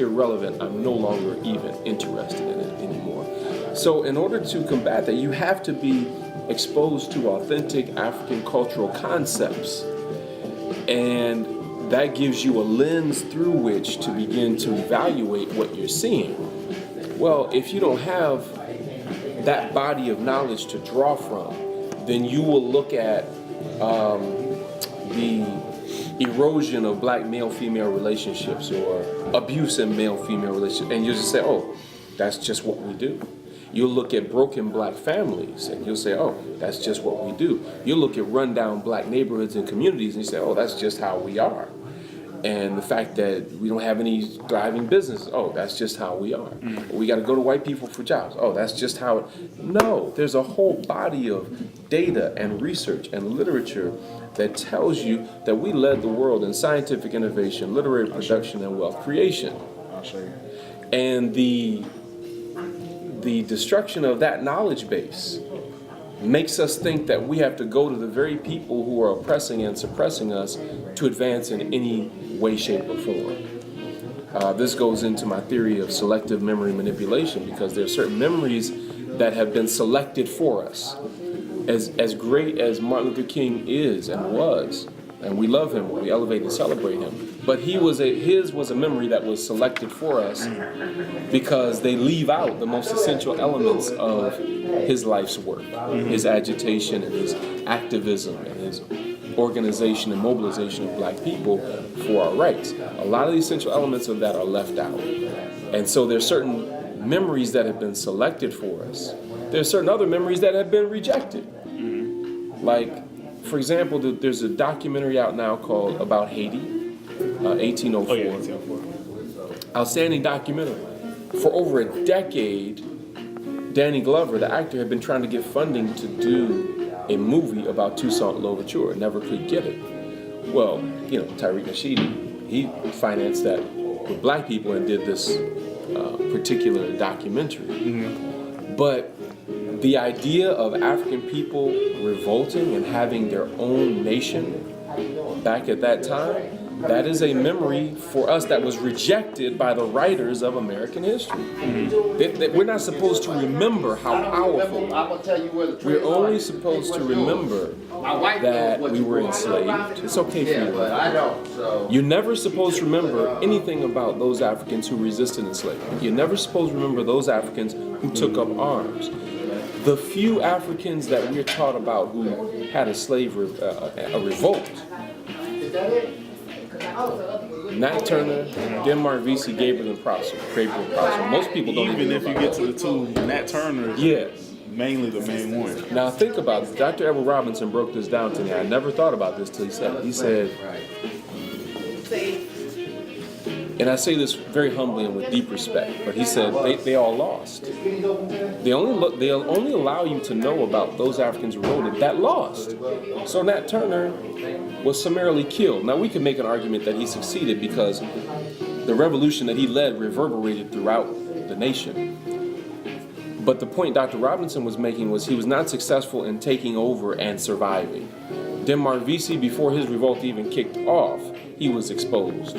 irrelevant. I'm no longer even interested in it anymore. So in order to combat that, you have to be exposed to authentic African cultural concepts. And that gives you a lens through which to begin to evaluate what you're seeing. Well, if you don't have that body of knowledge to draw from, then you will look at the erosion of black male-female relationships or abuse in male-female relationships, and you'll just say, oh, that's just what we do. You'll look at broken black families, and you'll say, oh, that's just what we do. You'll look at rundown black neighborhoods and communities, and you say, oh, that's just how we are. And the fact that we don't have any thriving businesses, oh, that's just how we are. We got to go to white people for jobs. Oh, that's just how it... No, there's a whole body of data and research and literature that tells you that we led the world in scientific innovation, literary production, and wealth creation. And the destruction of that knowledge base makes us think that we have to go to the very people who are oppressing and suppressing us to advance in any way, shape, or form. This goes into my theory of selective memory manipulation, because there are certain memories that have been selected for us. As great as Martin Luther King is and was, and we love him, we elevate and celebrate him, but his was a memory that was selected for us because they leave out the most essential elements of his life's work, his agitation and his activism and his organization and mobilization of black people for our rights. A lot of the essential elements of that are left out. And so there's certain memories that have been selected for us. There's certain other memories that have been rejected. Like, for example, there's a documentary out now called about Haiti, 1804. Oh, yeah, 1804. Outstanding documentary. For over a decade, Danny Glover, the actor, had been trying to get funding to do a movie about Toussaint Louverture, never could get it. Well, Tariq Nasheed, he financed that with black people and did this particular documentary. But the idea of African people revolting and having their own nation back at that time, that is a memory for us that was rejected by the writers of American history. We're not supposed to remember how powerful. We're only supposed to remember that we were enslaved. It's okay for you. You're never supposed to remember anything about those Africans who resisted enslavement. You're never supposed to remember those Africans who took up arms. The few Africans that we're taught about who had a revolt, Nat Turner, Denmark Vesey, Gabriel and Prosser. Most people don't even if you get to the two, Nat Turner is mainly the main one. Now think about it. Dr. Edward Robinson broke this down to me. I never thought about this till he said it. He said, and I say this very humbly and with deep respect, but he said they all lost. They'll only allow you to know about those Africans who wrote it that lost. So Nat Turner was summarily killed. Now we could make an argument that he succeeded because the revolution that he led reverberated throughout the nation. But the point Dr. Robinson was making was he was not successful in taking over and surviving. Denmark Vesey, before his revolt even kicked off, he was exposed,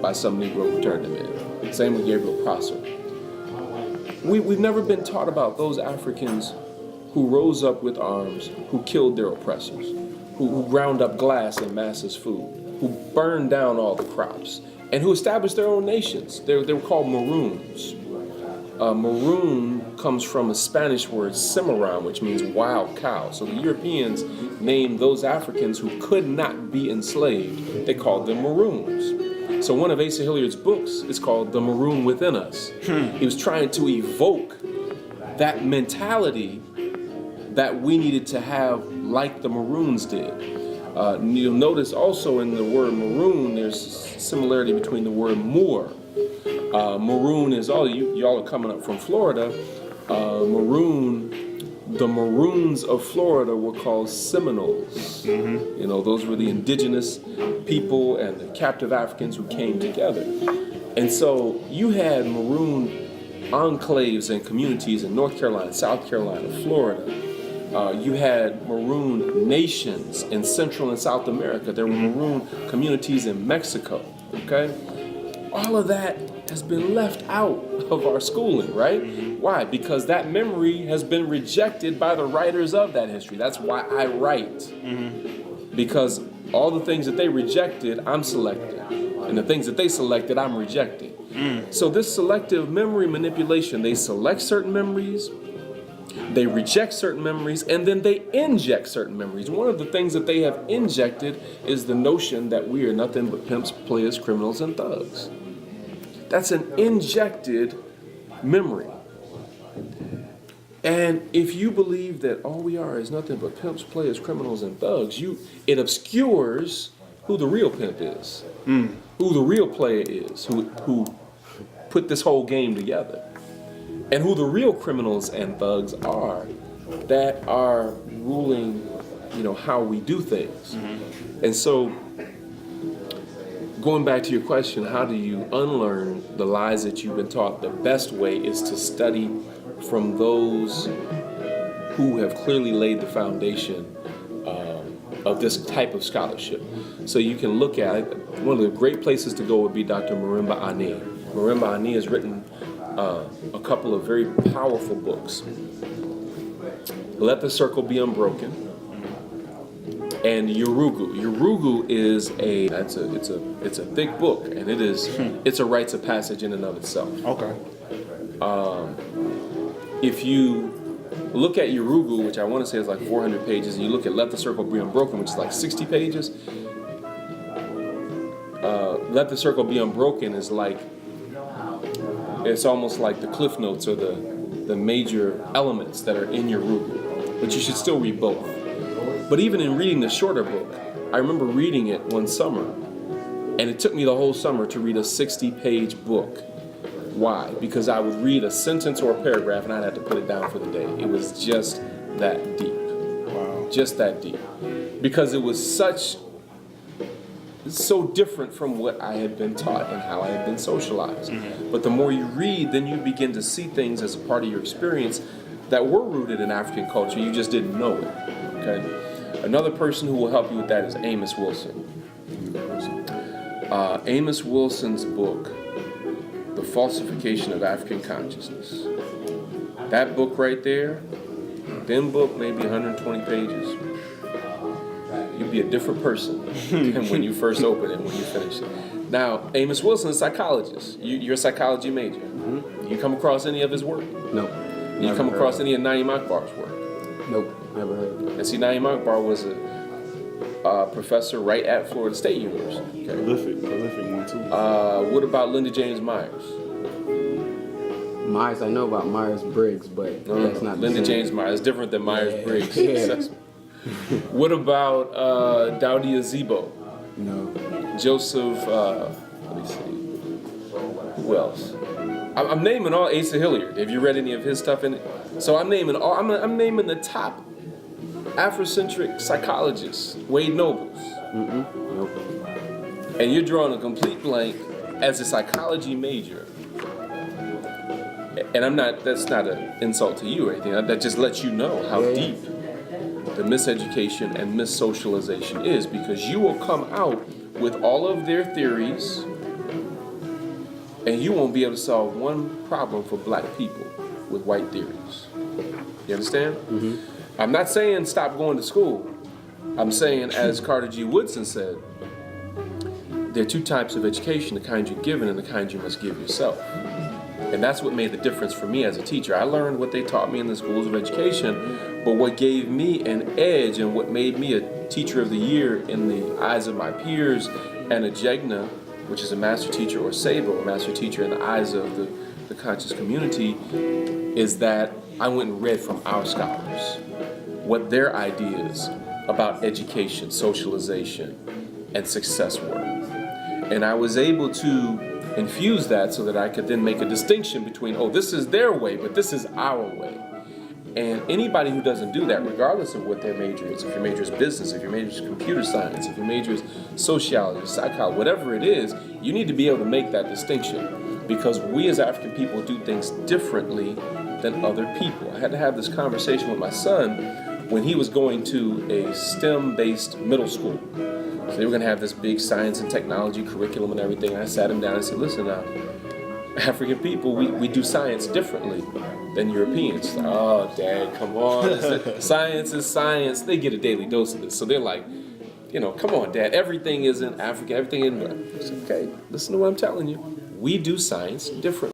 by some Negro who turned him in. Same with Gabriel Prosser. We've never been taught about those Africans who rose up with arms, who killed their oppressors, who ground up glass in masses' food, who burned down all the crops, and who established their own nations. They were called Maroons. Maroon comes from a Spanish word, cimarron, which means wild cow. So the Europeans named those Africans who could not be enslaved, they called them Maroons. So one of Asa Hilliard's books is called The Maroon Within Us. He was trying to evoke that mentality that we needed to have like the Maroons did. You'll notice also in the word maroon, there's similarity between the word Moor. Maroon is y'all are coming up from Florida. The Maroons of Florida were called Seminoles. Those were the indigenous people and the captive Africans who came together. And so you had Maroon enclaves and communities in North Carolina, South Carolina, Florida. You had Maroon nations in Central and South America. There were Maroon communities in Mexico. Okay? All of that has been left out of our schooling, right? Why? Because that memory has been rejected by the writers of that history. That's why I write. Because all the things that they rejected, I'm selecting. And the things that they selected, I'm rejecting. So this selective memory manipulation, they select certain memories, they reject certain memories, and then they inject certain memories. One of the things that they have injected is the notion that we are nothing but pimps, players, criminals, and thugs. That's an injected memory. And if you believe that all we are is nothing but pimps, players, criminals, and thugs, it obscures who the real pimp is, who the real player is, who put this whole game together, and who the real criminals and thugs are that are ruling, how we do things. And so, going back to your question, how do you unlearn the lies that you've been taught? The best way is to study from those who have clearly laid the foundation of this type of scholarship. So you can look at it. One of the great places to go would be Dr. Marimba Ani. Marimba Ani has written a couple of very powerful books. Let the Circle Be Unbroken and Yurugu. Yurugu is it's a thick book, and it's a rites of passage in and of itself. Okay. If you look at Yurugu, which I want to say is like 400 pages, and you look at Let the Circle Be Unbroken, which is like 60 pages, Let the Circle Be Unbroken is like, it's almost like the cliff notes or the major elements that are in Yurugu, but you should still read both. But even in reading the shorter book, I remember reading it one summer, and it took me the whole summer to read a 60-page book. Why? Because I would read a sentence or a paragraph and I'd have to put it down for the day. It was just that deep. Wow. Just that deep. Because it was so different from what I had been taught and how I had been socialized. But the more you read, then you begin to see things as a part of your experience that were rooted in African culture. You just didn't know it. Okay? Another person who will help you with that is Amos Wilson. Amos Wilson's book, The Falsification of African Consciousness. That book right there, then book, maybe 120 pages. You'll be a different person than when you first open it, when you finish it. Now, Amos Wilson is a psychologist. You're a psychology major. You come across any of his work? Nope. You come across any of Naeem Akbar's work? Nope, never heard of it. And see, Naeem Akbar was a professor right at Florida State University. Okay? Prolific one too. What about Linda James Myers? Myers, I know about Myers-Briggs, but that's not Linda the same. James Myers is different than Myers-Briggs. Yeah. What about Dowdy Azebo? No. Joseph, let me see. Who else? I'm naming all Asa Hilliard. Have you read any of his stuff in it? So I'm naming all. I'm naming the top Afrocentric psychologists. Wade Nobles. Nope. And you're drawing a complete blank as a psychology major. And that's not an insult to you or anything. That just lets you know how deep the miseducation and missocialization is, because you will come out with all of their theories and you won't be able to solve one problem for black people with white theories. You understand? I'm not saying stop going to school. I'm saying, as Carter G. Woodson said, there are two types of education, the kind you're given and the kind you must give yourself. And that's what made the difference for me as a teacher. I learned what they taught me in the schools of education, but what gave me an edge and what made me a teacher of the year in the eyes of my peers, and a Jegna, which is a master teacher, or Sabo, a master teacher in the eyes of the conscious community, is that I went and read from our scholars what their ideas about education, socialization, and success were. And I was able to infuse that so that I could then make a distinction between, oh, this is their way, but this is our way. And anybody who doesn't do that, regardless of what their major is, if your major is business, if your major is computer science, if your major is sociology, psychology, whatever it is, you need to be able to make that distinction, because we as African people do things differently than other people. I had to have this conversation with my son when he was going to a STEM-based middle school. So they were going to have this big science and technology curriculum and everything. I sat him down and said, listen now, African people, we do science differently than Europeans. Oh, Dad, come on. Science is science. They get a daily dose of this. So they're like, come on, Dad. Everything is in Africa. Everything in... It's okay. Listen to what I'm telling you. We do science differently.